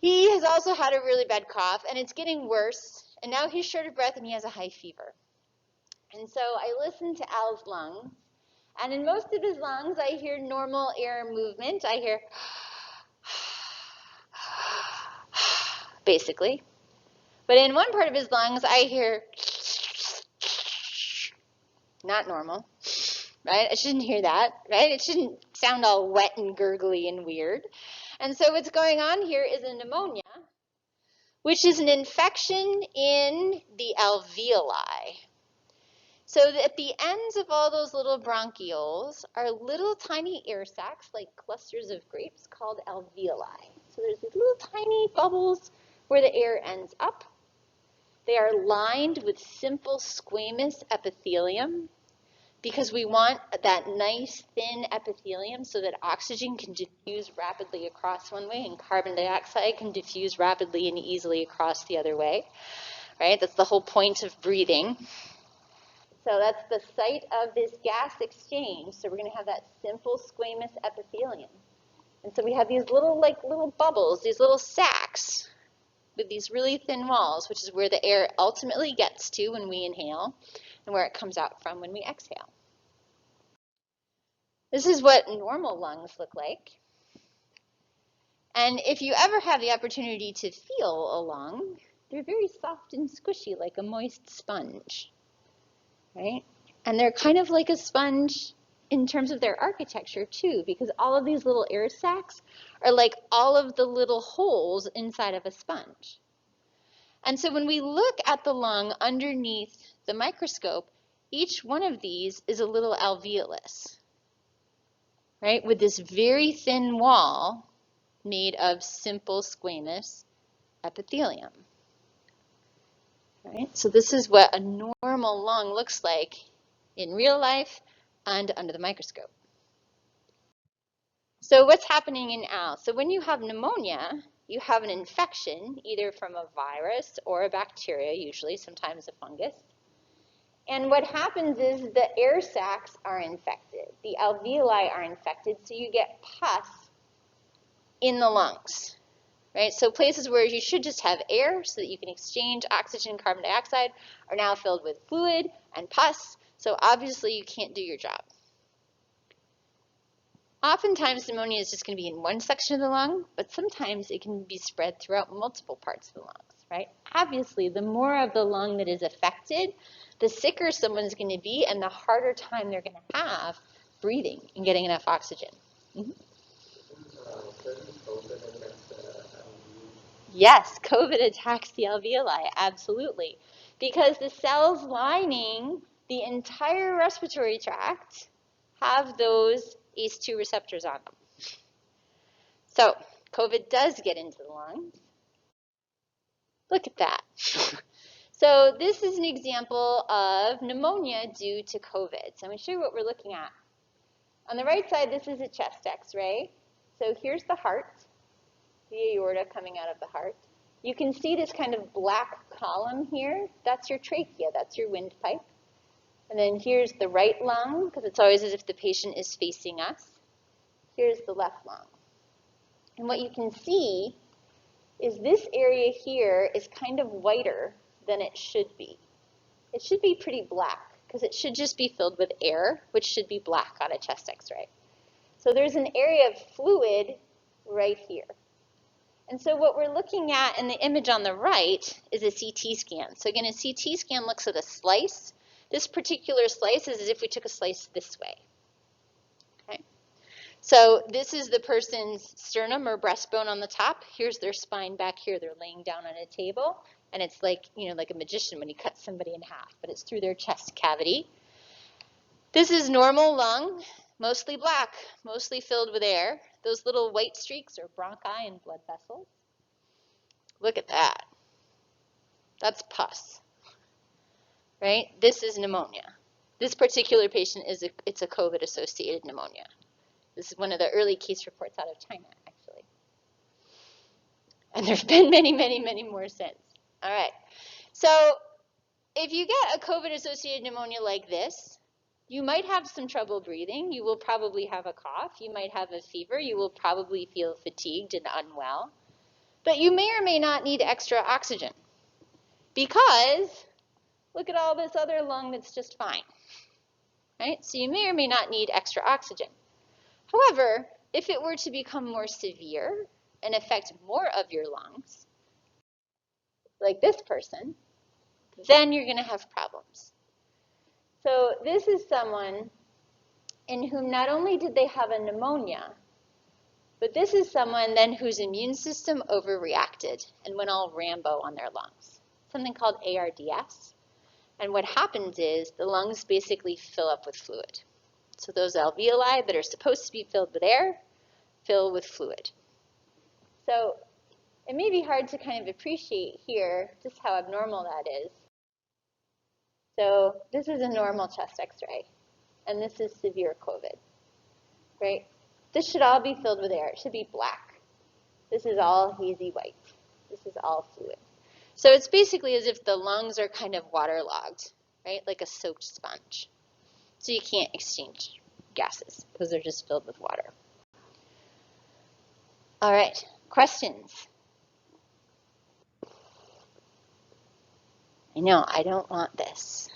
he has also had a really bad cough, and it's getting worse, and now he's short of breath and he has a high fever. And so I listened to Al's lungs, and in most of his lungs I hear normal air movement. I hear basically. But in one part of his lungs I hear not normal, right? I shouldn't hear that, right? It shouldn't sound all wet and gurgly and weird. And so what's going on here is a pneumonia, which is an infection in the alveoli. So at the ends of all those little bronchioles are little tiny air sacs, like clusters of grapes, called alveoli. So there's these little tiny bubbles where the air ends up. They are lined with simple squamous epithelium, because we want that nice thin epithelium so that oxygen can diffuse rapidly across one way and carbon dioxide can diffuse rapidly and easily across the other way, right? That's the whole point of breathing. So that's the site of this gas exchange. So we're going to have that simple squamous epithelium. And so we have these little bubbles, these little sacs with these really thin walls, which is where the air ultimately gets to when we inhale and where it comes out from when we exhale. This is what normal lungs look like. And if you ever have the opportunity to feel a lung, they're very soft and squishy, like a moist sponge, right? And they're kind of like a sponge in terms of their architecture too, because all of these little air sacs are like all of the little holes inside of a sponge. And so when we look at the lung underneath the microscope, each one of these is a little alveolus, right, with this very thin wall made of simple squamous epithelium. Right? So this is what a normal lung looks like in real life and under the microscope. So what's happening in Al? So when you have pneumonia, you have an infection either from a virus or a bacteria, usually, sometimes a fungus. And what happens is the air sacs are infected. The alveoli are infected, so you get pus in the lungs. Right? So places where you should just have air so that you can exchange oxygen and carbon dioxide are now filled with fluid and pus, so obviously you can't do your job. Oftentimes pneumonia is just going to be in one section of the lung, but sometimes it can be spread throughout multiple parts of the lungs, right? Obviously, the more of the lung that is affected, the sicker someone's going to be and the harder time they're going to have breathing and getting enough oxygen. Mm-hmm. Yes, COVID attacks the alveoli, absolutely. Because the cells lining the entire respiratory tract have those ACE2 receptors on them. So COVID does get into the lungs. Look at that. So this is an example of pneumonia due to COVID. So I'm going to show you what we're looking at. On the right side, this is a chest x-ray. So here's the heart, the aorta coming out of the heart. You can see this kind of black column here. That's your trachea, that's your windpipe. And then here's the right lung, because it's always as if the patient is facing us. Here's the left lung. And what you can see is this area here is kind of whiter than it should be. It should be pretty black, because it should just be filled with air, which should be black on a chest x-ray. So there's an area of fluid right here. And so what we're looking at in the image on the right is a CT scan. So again, a CT scan looks at a slice. This particular slice is as if we took a slice this way. Okay. So this is the person's sternum or breastbone on the top. Here's their spine back here. They're laying down on a table. And it's like, like a magician when he cuts somebody in half, but it's through their chest cavity. This is normal lung, mostly black, mostly filled with air. Those little white streaks are bronchi and blood vessels. Look at that. That's pus, right? This is pneumonia. This particular patient it's a COVID-associated pneumonia. This is one of the early case reports out of China, actually. And there's been many, many, many more since. All right. So if you get a COVID-associated pneumonia like this, you might have some trouble breathing. You will probably have a cough. You might have a fever. You will probably feel fatigued and unwell. But you may or may not need extra oxygen because look at all this other lung that's just fine. Right? So you may or may not need extra oxygen. However, if it were to become more severe and affect more of your lungs, like this person, then you're going to have problems. So this is someone in whom not only did they have a pneumonia, but this is someone then whose immune system overreacted and went all Rambo on their lungs, something called ARDS. And what happens is the lungs basically fill up with fluid. So those alveoli that are supposed to be filled with air fill with fluid. So it may be hard to kind of appreciate here just how abnormal that is. So this is a normal chest x-ray, and this is severe COVID, right? This should all be filled with air. It should be black. This is all hazy white. This is all fluid. So it's basically as if the lungs are kind of waterlogged, right? Like a soaked sponge. So you can't exchange gases because they're just filled with water. All right, questions? I know, I don't want this.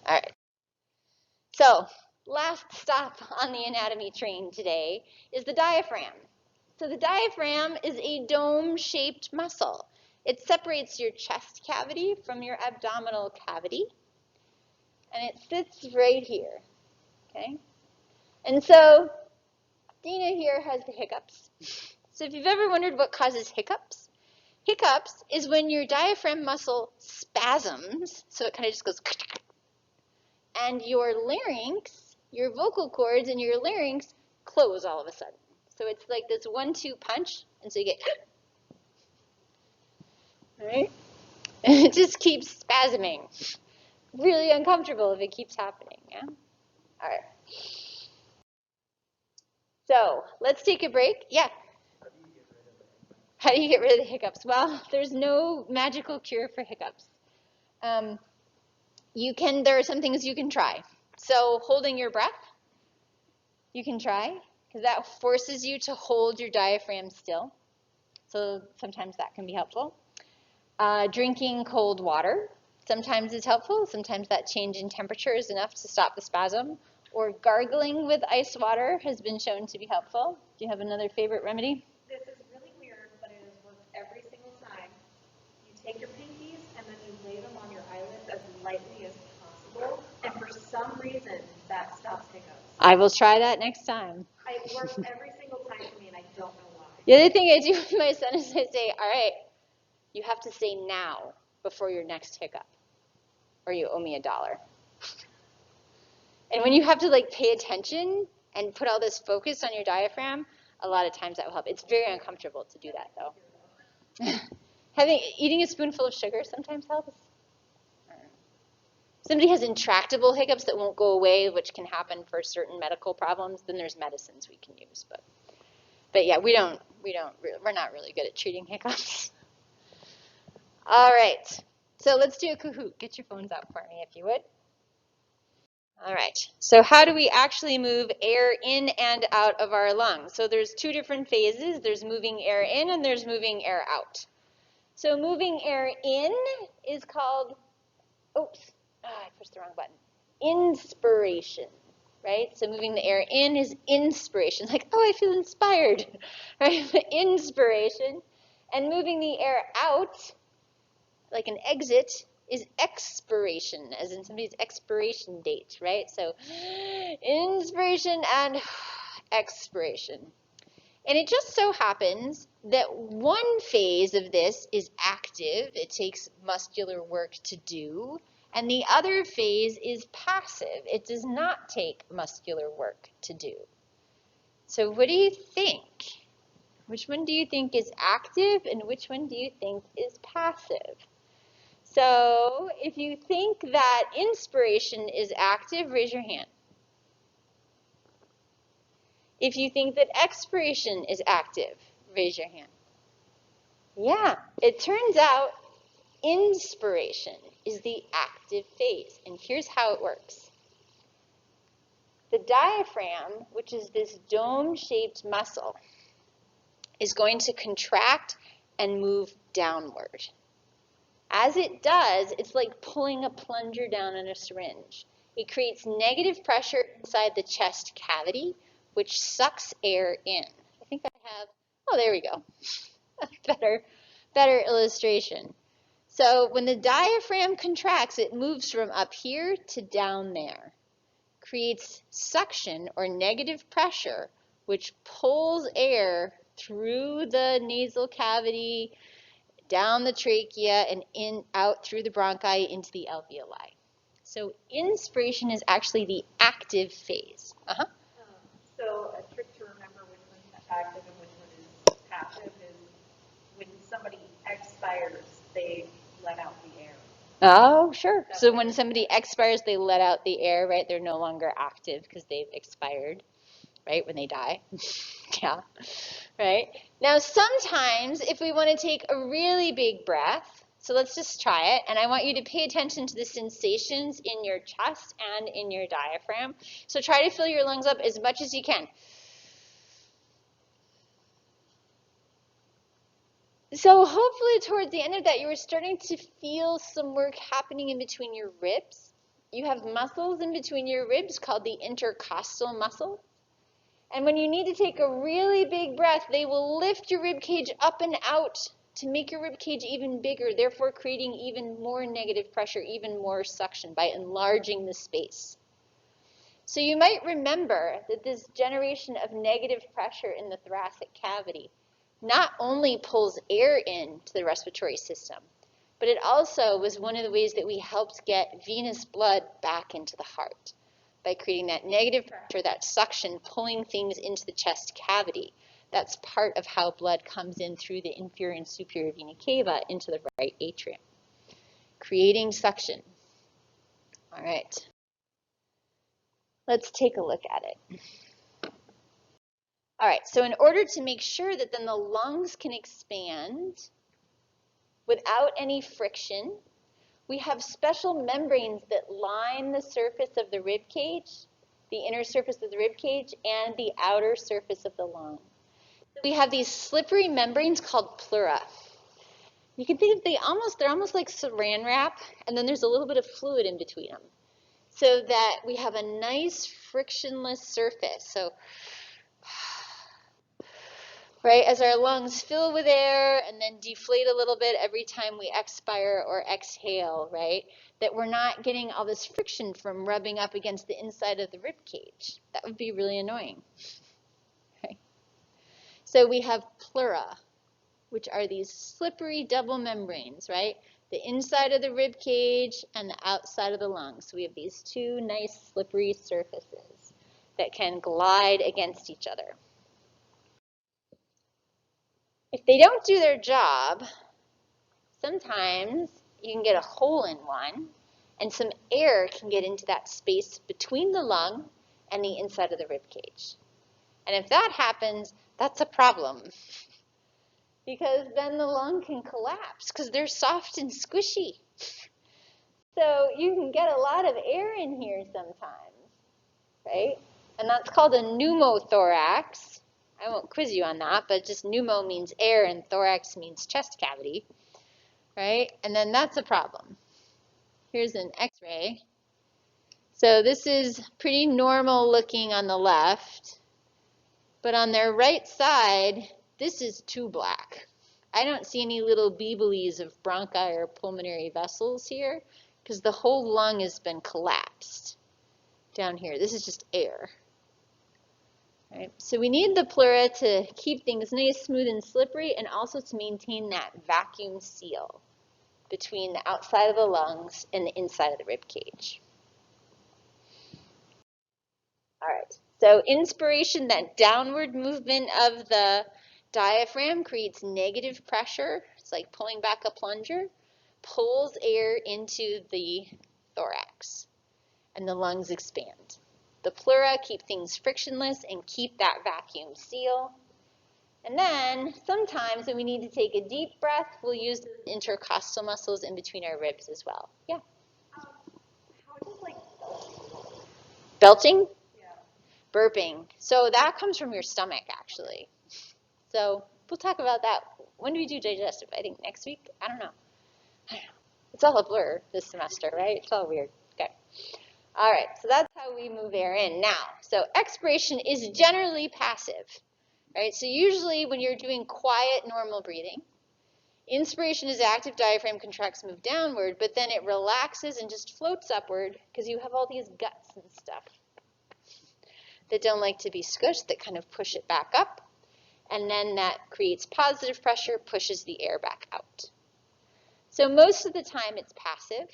All right. So, last stop on the anatomy train today is the diaphragm. So the diaphragm is a dome-shaped muscle. It separates your chest cavity from your abdominal cavity, and it sits right here, okay? And so Dina here has the hiccups. So if you've ever wondered what causes hiccups, hiccups is when your diaphragm muscle spasms, so it kind of just goes, and your larynx, your vocal cords and your larynx close all of a sudden. So it's like this 1-2 punch, and so you get, all right? And it just keeps spasming. Really uncomfortable if it keeps happening, yeah? All right. So let's take a break. Yeah. How do you get rid of the hiccups? Well, there's no magical cure for hiccups. There are some things you can try. So holding your breath, you can try, because that forces you to hold your diaphragm still. So sometimes that can be helpful. Drinking cold water sometimes is helpful. Sometimes that change in temperature is enough to stop the spasm. Or gargling with ice water has been shown to be helpful. Do you have another favorite remedy? This is really weird, but it has worked every single time. You take your pinkies and then you lay them on your eyelids as lightly as possible. And for some reason, that stops hiccups. I will try that next time. It works every single time for me, and I don't know why. The other thing I do with my son is I say, all right, you have to say now before your next hiccup, or you owe me $1. And when you have to pay attention and put all this focus on your diaphragm, a lot of times that will help. It's very uncomfortable to do that, though. Eating a spoonful of sugar sometimes helps. Somebody has intractable hiccups that won't go away, which can happen for certain medical problems, then there's medicines we can use. But yeah, we're not really good at treating hiccups. All right, so let's do a Kahoot. Get your phones out for me if you would. All right, so how do we actually move air in and out of our lungs? So there's two different phases. There's moving air in and there's moving air out. So moving air in is called, oops, I pushed the wrong button, inspiration, right? So moving the air in is inspiration, like, oh, I feel inspired, right? Inspiration. And moving the air out, like an exit, is expiration, as in somebody's expiration date, right? So inspiration and expiration. And it just so happens that one phase of this is active. It takes muscular work to do. And the other phase is passive. It does not take muscular work to do. So what do you think? Which one do you think is active and which one do you think is passive? So if you think that inspiration is active, raise your hand. If you think that expiration is active, raise your hand. Yeah, it turns out inspiration is the active phase, and here's how it works. The diaphragm, which is this dome-shaped muscle, is going to contract and move downward. As it does, it's like pulling a plunger down in a syringe. It creates negative pressure inside the chest cavity, which sucks air in. I think I have, oh, there we go. Better illustration. So when the diaphragm contracts, it moves from up here to down there. Creates suction or negative pressure, which pulls air through the nasal cavity, down the trachea, and out through the bronchi into the alveoli. So inspiration is actually the active phase. So a trick to remember which one's active and which one is passive is when somebody expires, they let out the air. Oh, sure. So when somebody expires, they let out the air, right? They're no longer active because they've expired, right? When they die. Yeah, right? Now, sometimes if we want to take a really big breath, so let's just try it, and I want you to pay attention to the sensations in your chest and in your diaphragm. So try to fill your lungs up as much as you can. So hopefully towards the end of that, you were starting to feel some work happening in between your ribs. You have muscles in between your ribs called the intercostal muscle. And when you need to take a really big breath, they will lift your rib cage up and out to make your rib cage even bigger, therefore creating even more negative pressure, even more suction by enlarging the space. So you might remember that this generation of negative pressure in the thoracic cavity not only pulls air into the respiratory system, but it also was one of the ways that we helped get venous blood back into the heart by creating that negative pressure, that suction, pulling things into the chest cavity. That's part of how blood comes in through the inferior and superior vena cava into the right atrium, creating suction. All right, let's take a look at it. All right, so in order to make sure that then the lungs can expand without any friction, we have special membranes that line the surface of the rib cage, the inner surface of the rib cage, and the outer surface of the lung. We have these slippery membranes called pleura. You can think of they're almost like saran wrap, and then there's a little bit of fluid in between them, so that we have a nice frictionless surface. So right, as our lungs fill with air and then deflate a little bit every time we expire or exhale, right, that we're not getting all this friction from rubbing up against the inside of the rib cage. That would be really annoying. Okay. So we have pleura, which are these slippery double membranes, right? The inside of the rib cage and the outside of the lungs. So we have these two nice slippery surfaces that can glide against each other. If they don't do their job, sometimes you can get a hole in one, and some air can get into that space between the lung and the inside of the rib cage. And if that happens, that's a problem. Because then the lung can collapse because they're soft and squishy. So you can get a lot of air in here sometimes, right? And that's called a pneumothorax. I won't quiz you on that, but just pneumo means air and thorax means chest cavity, right? And then that's a problem. Here's an x-ray. So this is pretty normal looking on the left, but on their right side, this is too black. I don't see any little beebelies of bronchi or pulmonary vessels here because the whole lung has been collapsed down here. This is just air. Right? So we need the pleura to keep things nice, smooth, and slippery, and also to maintain that vacuum seal between the outside of the lungs and the inside of the rib cage. All right, so inspiration, that downward movement of the diaphragm creates negative pressure. It's like pulling back a plunger, pulls air into the thorax, and the lungs expand. The pleura keep things frictionless and keep that vacuum seal. And then sometimes when we need to take a deep breath, we'll use the intercostal muscles in between our ribs as well. Yeah? How does like Belching? yeah. Burping. So that comes from your stomach, actually. So we'll talk about that. When do we do digestive? I think next week? I don't know. It's all a blur this semester, right? It's all weird. Okay. All right, so that's how we move air in. Now, so expiration is generally passive, right? So usually when you're doing quiet, normal breathing, inspiration is active, diaphragm contracts, move downward, but then it relaxes and just floats upward because you have all these guts and stuff that don't like to be squished that kind of push it back up. And then that creates positive pressure, pushes the air back out. So most of the time it's passive,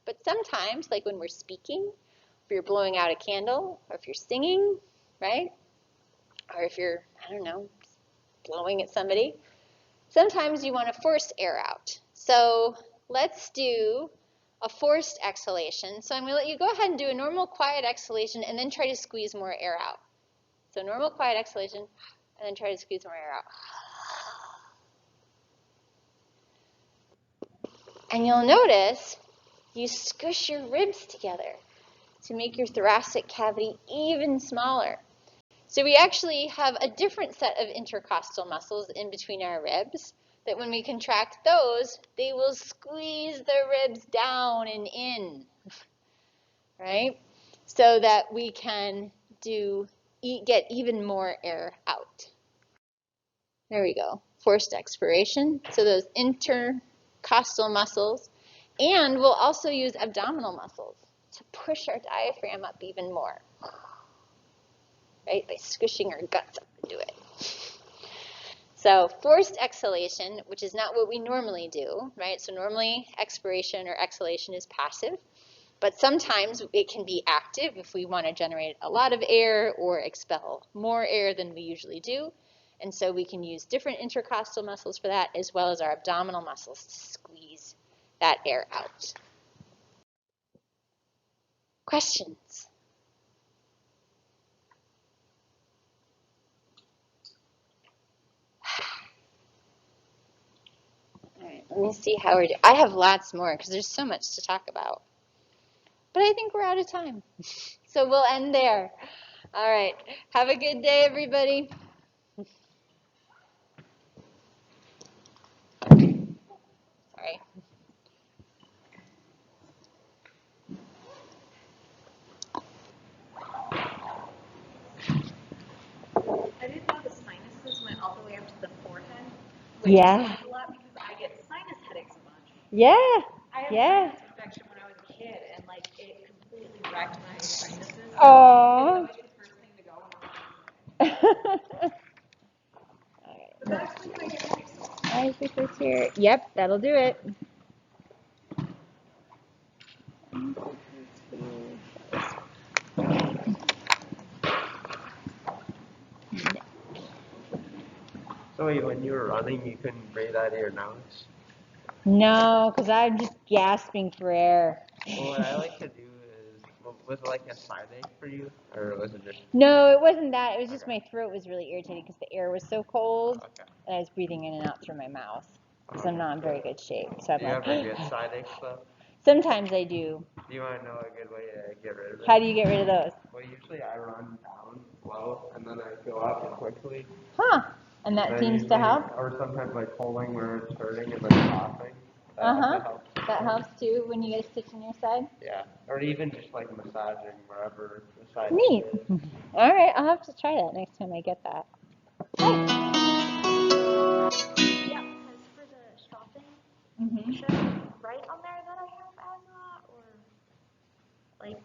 but sometimes, like when we're speaking, if you're blowing out a candle, or if you're singing, right? Or if you're, I don't know, blowing at somebody, sometimes you want to force air out. So let's do a forced exhalation. So I'm going to let you go ahead and do a normal quiet exhalation and then try to squeeze more air out. So normal quiet exhalation, and then try to squeeze more air out. And you'll notice you squish your ribs together to make your thoracic cavity even smaller. So we actually have a different set of intercostal muscles in between our ribs that when we contract those, they will squeeze the ribs down and in, right? So that we can get even more air out. There we go, forced expiration. So those intercostal muscles, and we'll also use abdominal muscles to push our diaphragm up even more, right? By squishing our guts up into it. So forced exhalation, which is not what we normally do, right? So normally expiration or exhalation is passive, but sometimes it can be active if we want to generate a lot of air or expel more air than we usually do. And so we can use different intercostal muscles for that, as well as our abdominal muscles to squeeze that air out. Questions? All right, let me see how we're doing. I have lots more because there's so much to talk about. But I think we're out of time. So we'll end there. All right. Have a good day, everybody. Sorry. I didn't know the sinuses went all the way up to the forehead. Which Yeah. a lot because I get sinus headaches a bunch. Yeah. I had Yeah. sinus infection when I was a kid, and like it completely wrecked my sinuses. Aww. It was always the first thing to go when I was But that's when I get fixed. I think it's here. Yep, that'll do it. So when you were running, you couldn't breathe out of your nose? No, because I'm just gasping for air. Well, what I like to do is, was it like a sinus for you, or was it just? No, it wasn't that. It was just Okay. my throat was really irritated because the air was so cold, Okay. and I was breathing in and out through my mouth because I'm not in very good shape. So I'm Do you like, ever get sinus though? sometimes I do. Do you want to know a good way to get rid of it? How do you get rid of those? Well, usually I run down slow, and then I go up quickly. Huh? And that seems to help? Or sometimes like pulling where it's hurting and then coughing. That also helps. That helps too when you get a stitch in your side. Yeah. Or even just like massaging wherever the side Neat. is. All right, I'll have to try that next time I get that. Yeah, because for the shopping, Mm-hmm. should I write on there that I have asthma, or like,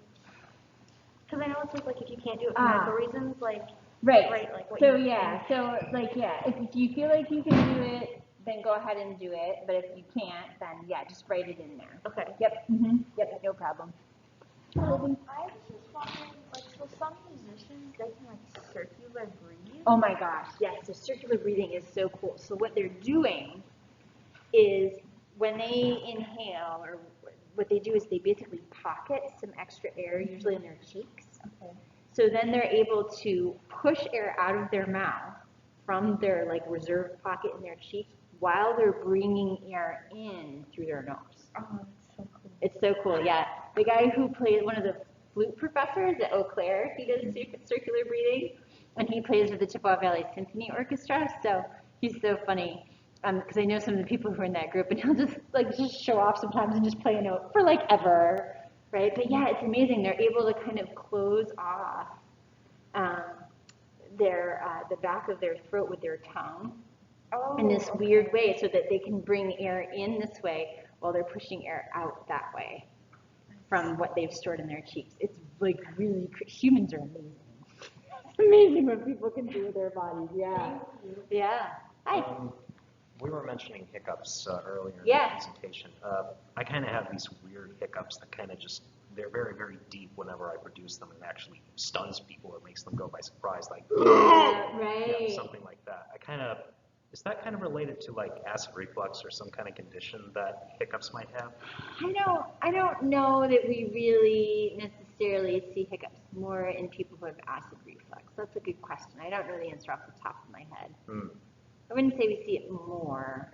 because I know it says like if you can't do it for medical reasons, like Right. write like what So you if you feel like you can do it, then go ahead and do it. But if you can't, then yeah, just write it in there. Okay. Yep. Yep. No problem. I was just wondering, like, so some musicians, they can like circular breathe. Oh my gosh, yes. So circular breathing is so cool. So what they're doing is when they inhale, or what they do is they basically pocket some extra air, usually in their cheeks. Okay. So then they're able to push air out of their mouth from their like reserve pocket in their cheek while they're bringing air in through their nose. Oh, it's so cool. It's so cool, yeah. The guy who plays, one of the flute professors at Eau Claire, he does circular breathing, and he plays with the Chippewa Valley Symphony Orchestra, so he's so funny. Because I know some of the people who are in that group, and he'll just show off sometimes and just play a note for like ever, right? But yeah, it's amazing. They're able to kind of close off the back of their throat with their tongue in this weird way, so that they can bring air in this way while they're pushing air out that way from what they've stored in their cheeks. It's like really, humans are amazing. It's amazing what people can do with their bodies. Yeah. Yeah. Hi. We were mentioning hiccups earlier in Yeah. the presentation. I kind of have these weird hiccups that kind of just, they're very, very deep whenever I produce them, and actually stuns people or makes them go by surprise, like, Yeah, right. something like that. Is that kind of related to like acid reflux or some kind of condition that hiccups might have? I don't know that we really necessarily see hiccups more in people who have acid reflux. That's a good question. I don't know the answer off the top of my head. I wouldn't say we see it more.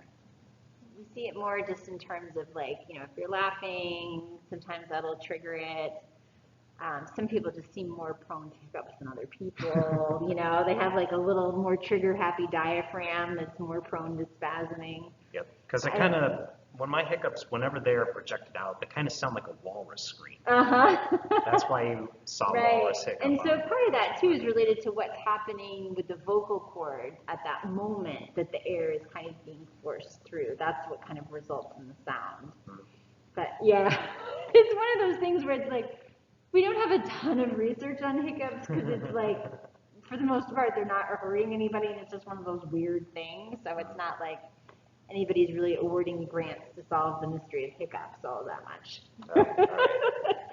We see it more just in terms of like, if you're laughing, sometimes that'll trigger it. Some people just seem more prone to hiccups than other people. They have like a little more trigger happy diaphragm that's more prone to spasming. Yep, because when my hiccups, whenever they are projected out, they kind of sound like a walrus scream. That's why you saw walrus hiccup. And so part of that too is related to what's happening with the vocal cords at that moment that the air is kind of being forced through. That's what kind of results in the sound. But yeah, it's one of those things where it's like, we don't have a ton of research on hiccups because it's like, for the most part, they're not hurting anybody, and it's just one of those weird things. So it's not like anybody's really awarding grants to solve the mystery of hiccups all that much. All right.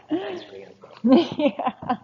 Thanks for the info. Yeah.